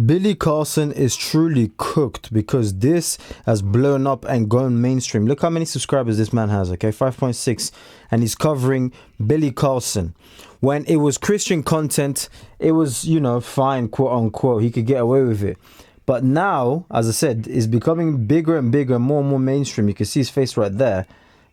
Billy Carson is truly cooked because this has blown up and gone mainstream. Look how many subscribers this man has, okay? 5.6. And he's covering Billy Carson. When it was Christian content, it was, you know, fine, quote unquote. He could get away with it. But now, as I said, it's becoming bigger and bigger, more and more mainstream. You can see his face right there.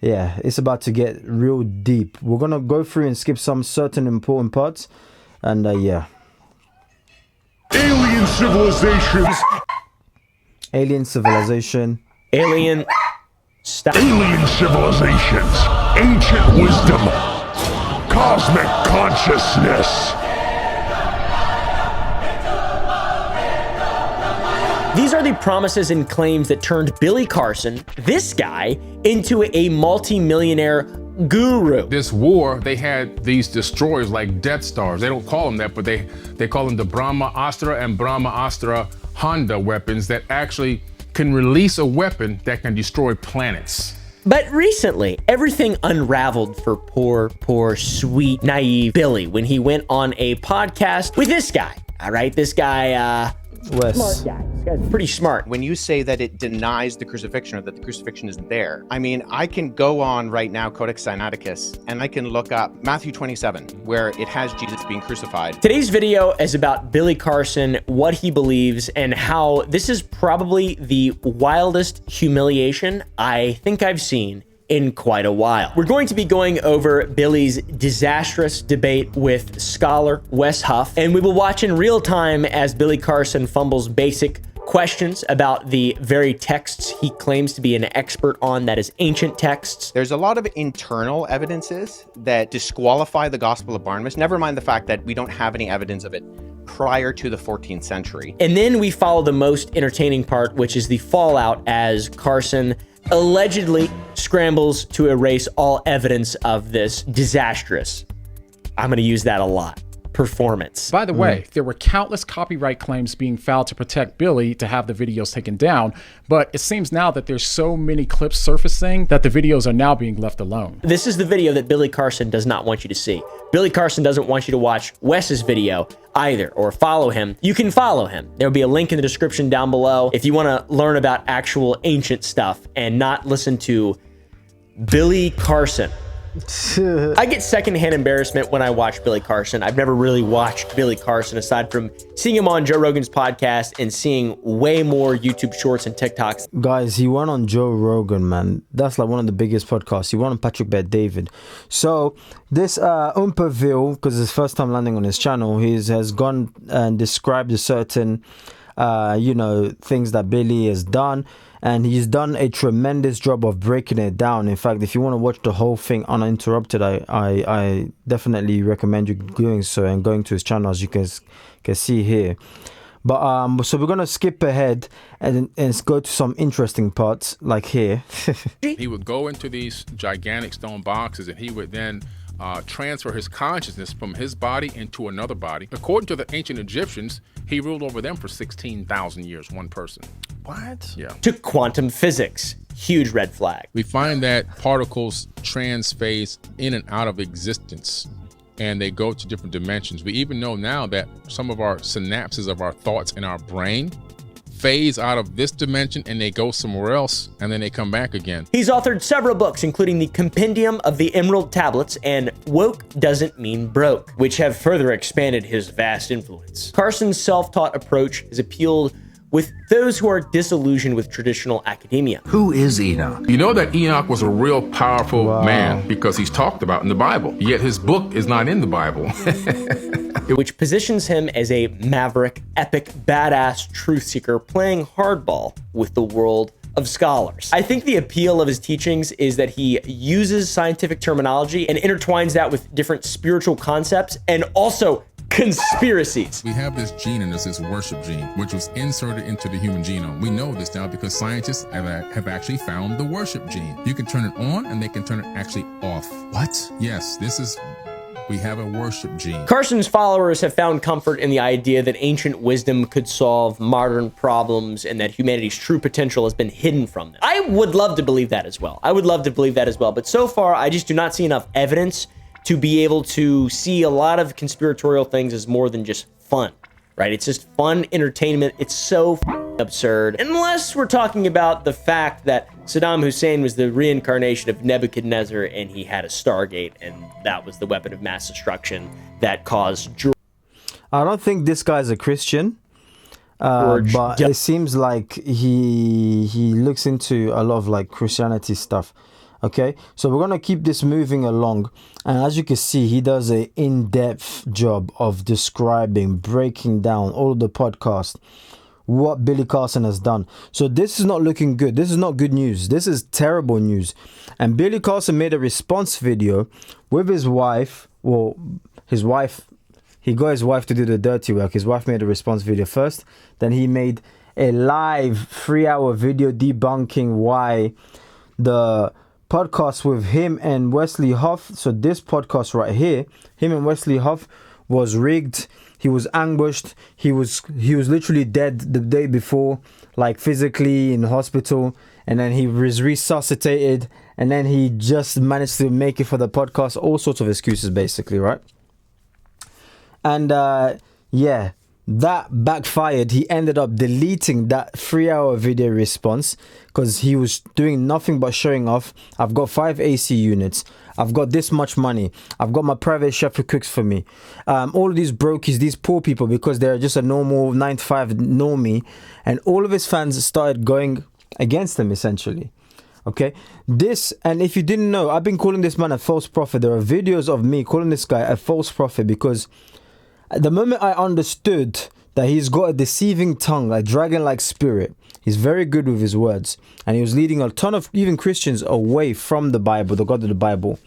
Yeah, it's about to get real deep. We're going to go through and skip some certain important parts. And yeah. Alien civilizations. Alien civilization. Alien civilizations. Ancient wisdom. Cosmic consciousness. These are the promises and claims that turned Billy Carson, this guy, into a multi-millionaire guru. This war, they had these destroyers like Death Stars. They don't call them that, but they call them the Brahmastra and Brahmastra Honda weapons that actually can release a weapon that can destroy planets. But recently, everything unraveled for poor, sweet, naive Billy when he went on a podcast with this guy. All right, this guy, Wes. smart guy. This guy's pretty smart. When you say that it denies the crucifixion or that the crucifixion isn't there, I mean, I can go on right now, Codex Sinaiticus, and I can look up Matthew 27, where it has Jesus being crucified. Today's video is about Billy Carson, what he believes, and how this is probably the wildest humiliation I think I've seen in quite a while. We're going to be going over Billy's disastrous debate with scholar Wes Huff, and we will watch in real time as Billy Carson fumbles basic questions about the very texts he claims to be an expert on, that is ancient texts. There's a lot of internal evidences that disqualify the Gospel of Barnabas, never mind the fact that we don't have any evidence of it prior to the 14th century. And then we follow the most entertaining part, which is the fallout as Carson allegedly scrambles to erase all evidence of this disastrous, I'm going to use that a lot, performance. By the way, there were countless copyright claims being filed to protect Billy to have the videos taken down, but it seems now that there's so many clips surfacing that the videos are now being left alone. This is the video that Billy Carson does not want you to see. Billy Carson doesn't want you to watch Wes's video either, or follow him. You can follow him. There'll be a link in the description down below if you want to learn about actual ancient stuff and not listen to Billy Carson. I get secondhand embarrassment when I watch Billy Carson. I've never really watched Billy Carson aside from seeing him on Joe Rogan's podcast and seeing way more YouTube shorts and TikToks. Guys, he went on Joe Rogan, man. That's like one of the biggest podcasts. He went on Patrick Bet-David. So this Umperville, because it's his first time landing on his channel, he has gone and described a certain things that Billy has done, and he's done a tremendous job of breaking it down. In fact, if you want to watch the whole thing uninterrupted, I definitely recommend you doing so and going to his channel, as you can see here. But so we're gonna skip ahead and go to some interesting parts, like here. He would go into these gigantic stone boxes, and he would then transfer his consciousness from his body into another body. According to the ancient Egyptians, he ruled over them for 16,000 years, one person. What? Yeah. To quantum physics. Huge red flag. We find that particles transphase in and out of existence, and they go to different dimensions. We even know now that some of our synapses of our thoughts in our brain phase out of this dimension and they go somewhere else, and then they come back again. He's authored several books, including the Compendium of the Emerald Tablets and Woke Doesn't Mean Broke, which have further expanded his vast influence. Carson's self-taught approach has appealed with those who are disillusioned with traditional academia. Who is Enoch? You know that Enoch was a real powerful man because he's talked about in the Bible, yet his book is not in the Bible. Which positions him as a maverick, epic, badass truth seeker playing hardball with the world of scholars. I think the appeal of his teachings is that he uses scientific terminology and intertwines that with different spiritual concepts and also conspiracies. We have this gene in us, this worship gene, which was inserted into the human genome. We know this now because scientists have actually found the worship gene. You can turn it on and they can turn it actually off. What? Yes, we have a worship gene. Carson's followers have found comfort in the idea that ancient wisdom could solve modern problems and that humanity's true potential has been hidden from them. I would love to believe that as well. But so far, I just do not see enough evidence to be able to see a lot of conspiratorial things as more than just fun. right? It's just fun entertainment. It's so absurd, unless we're talking about the fact that Saddam Hussein was the reincarnation of Nebuchadnezzar and he had a Stargate, and that was the weapon of mass destruction that caused I don't think this guy's a Christian, but it seems like he looks into a lot of like Christianity stuff. Okay, so we're gonna keep this moving along, and as you can see, he does an in-depth job of describing, breaking down all of the podcast, what Billy Carson has done. So this is not looking good. This is not good news. This is terrible news. And Billy Carson made a response video with his wife. Well, his wife, he got his wife to do the dirty work. His wife made a response video first. Then he made a live 3-hour video debunking why the podcast with him and Wesley Huff. So this podcast right here, him and Wesley Huff, was rigged. He was ambushed. He was literally dead the day before, like physically in the hospital, and then he was resuscitated, and then he just managed to make it for the podcast. All sorts of excuses, basically, right? And yeah, that backfired. He ended up deleting that 3-hour video response because he was doing nothing but showing off. I've got 5 AC units. I've got this much money. I've got my private chef who cooks for me. All of these brokies, these poor people, because they're just a normal 9-to-5 normie. And all of his fans started going against him, essentially. Okay, this, and if you didn't know, I've been calling this man a false prophet. There are videos of me calling this guy a false prophet because at the moment I understood that he's got a deceiving tongue, a dragon-like spirit. He's very good with his words. And he was leading a ton of even Christians away from the Bible, the God of the Bible.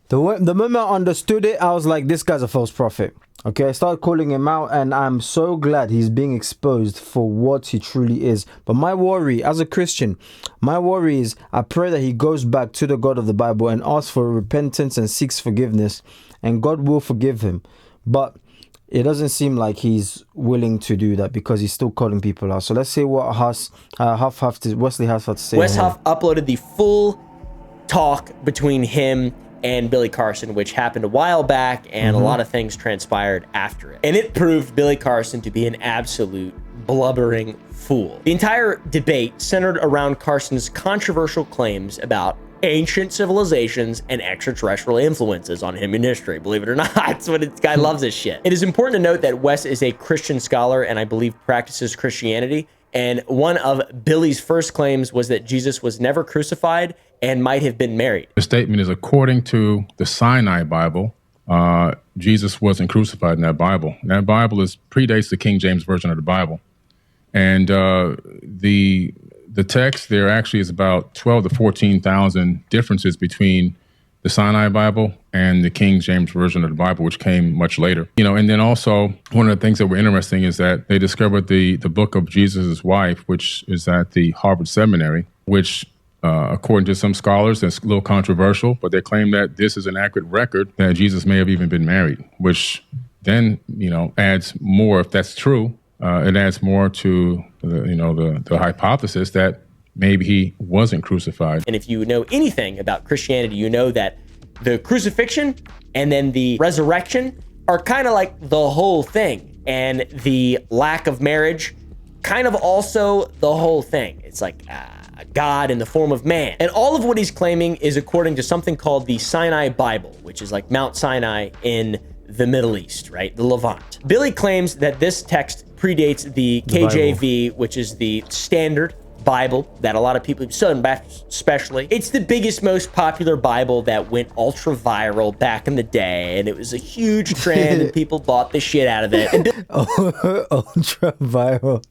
The moment I understood it, I was like, this guy's a false prophet. Okay, I started calling him out, and I'm so glad he's being exposed for what he truly is. But my worry, as a Christian, my worry is I pray that he goes back to the God of the Bible and asks for repentance and seeks forgiveness, and God will forgive him. But it doesn't seem like he's willing to do that because he's still calling people out. So let's see what Wesley Huff had to say. Wes Huff uploaded the full talk between him and Billy Carson, which happened a while back, and a lot of things transpired after it. And it proved Billy Carson to be an absolute blubbering fool. The entire debate centered around Carson's controversial claims about ancient civilizations and extraterrestrial influences on human history. Believe it or not, that's what this guy loves this shit. It is important to note that Wes is a Christian scholar and I believe practices Christianity. And one of Billy's first claims was that Jesus was never crucified and might have been married. The statement is, according to the Sinai Bible, Jesus wasn't crucified in that Bible. And that Bible predates the King James Version of the Bible. And the text there actually is about 12 to 14,000 differences between the Sinai Bible and the King James Version of the Bible, which came much later. You know, and then also one of the things that were interesting is that they discovered the book of Jesus' wife, which is at the Harvard Seminary, which according to some scholars, it's a little controversial, but they claim that this is an accurate record that Jesus may have even been married, which then, you know, adds more, if that's true, it adds more to the hypothesis that maybe he wasn't crucified. And if you know anything about Christianity, you know that the crucifixion and then the resurrection are kind of like the whole thing. And the lack of marriage, kind of also the whole thing. It's like God in the form of man. And all of what he's claiming is according to something called the Sinai Bible, which is like Mount Sinai in the Middle East, right? The Levant. Billy claims that this text predates the KJV, which is the standard Bible that a lot of people, Southern Baptists especially, it's the biggest, most popular Bible that went ultra viral back in the day, and it was a huge trend, and people bought the shit out of it. And ultra viral.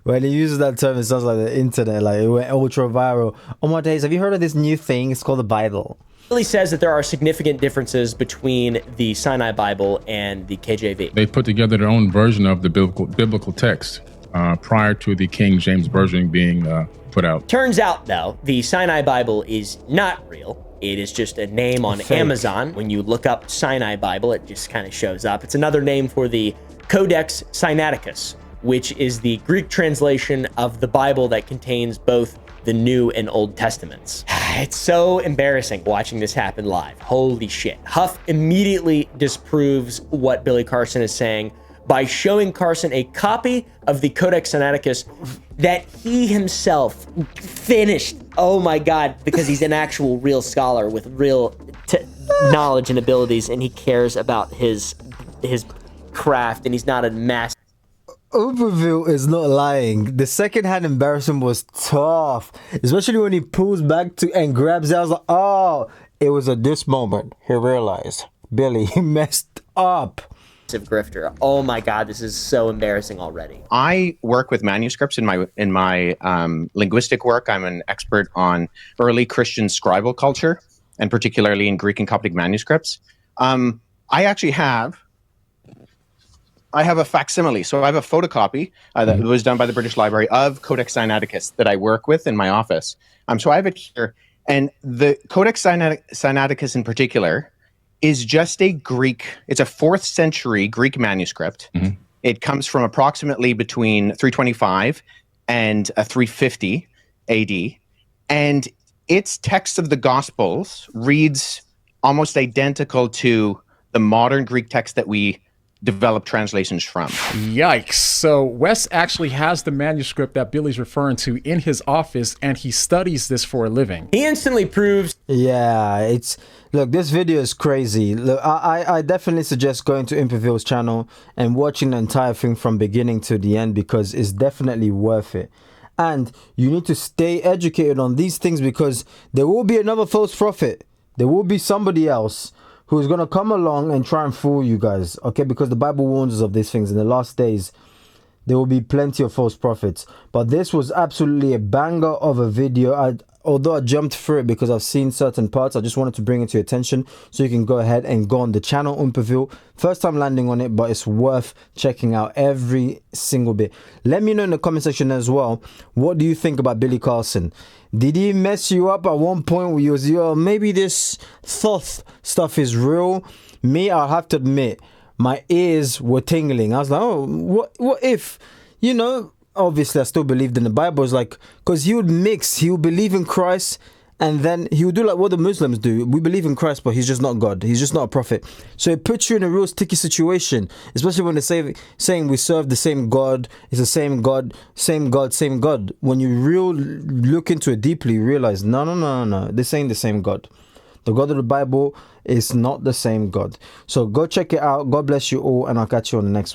When he uses that term, it sounds like the internet, like it went ultra viral. Oh my days, have you heard of this new thing? It's called the Bible. Billy says that there are significant differences between the Sinai Bible and the KJV. They put together their own version of the biblical text prior to the King James Version being put out. Turns out, though, the Sinai Bible is not real. It is just a name on Amazon. When you look up Sinai Bible, it just kind of shows up. It's another name for the Codex Sinaiticus, which is the Greek translation of the Bible that contains both the New and Old Testaments. It's so embarrassing watching this happen live. Holy shit. Huff immediately disproves what Billy Carson is saying by showing Carson a copy of the Codex Sinaiticus that he himself finished. Oh my God, because he's an actual real scholar with real knowledge and abilities, and he cares about his craft, and he's not a mass. Overview is not lying. The second-hand embarrassment was tough, especially when he pulls back to and grabs it. I was like, oh, it was at this moment he realized Billy messed up. Grifter. Oh my God, this is so embarrassing already. I work with manuscripts in my linguistic work. I'm an expert on early Christian scribal culture, and particularly in Greek and Coptic manuscripts. I actually have a facsimile. So I have a photocopy that was done by the British Library of Codex Sinaiticus that I work with in my office. So I have it here. And the Codex Sinaiticus in particular is just a Greek, it's a 4th century Greek manuscript. It comes from approximately between 325 and 350 AD. And its text of the Gospels reads almost identical to the modern Greek text that we develop translations from. Yikes. So Wes actually has the manuscript that Billy's referring to in his office, and he studies this for a living. He instantly proves. Yeah, it's look, this video is crazy. Look, I definitely suggest going to Imperville's channel and watching the entire thing from beginning to the end, because it's definitely worth it. And you need to stay educated on these things, because there will be another false prophet. There will be somebody else who's going to come along and try and fool you guys, okay? Because the Bible warns us of these things. In the last days, there will be plenty of false prophets. But this was absolutely a banger of a video. Although I jumped through it because I've seen certain parts, I just wanted to bring it to your attention so you can go ahead and go on the channel, Umperville. First time landing on it, but it's worth checking out every single bit. Let me know in the comment section as well, what do you think about Billy Carson? Did he mess you up at one point where you was, yo, maybe this Thoth stuff is real? Me, I'll have to admit, my ears were tingling. I was like, oh, what if, you know, obviously I still believed in the Bible. It's like, because he would mix, he would believe in Christ, and then he would do like what the Muslims do. We believe in Christ, but he's just not God. He's just not a prophet. So it puts you in a real sticky situation, especially when they're saying we serve the same God. It's the same God, same God, same God. When you look into it deeply, you realize, no. This ain't the same God. The God of the Bible is not the same God. So go check it out. God bless you all, and I'll catch you on the next one.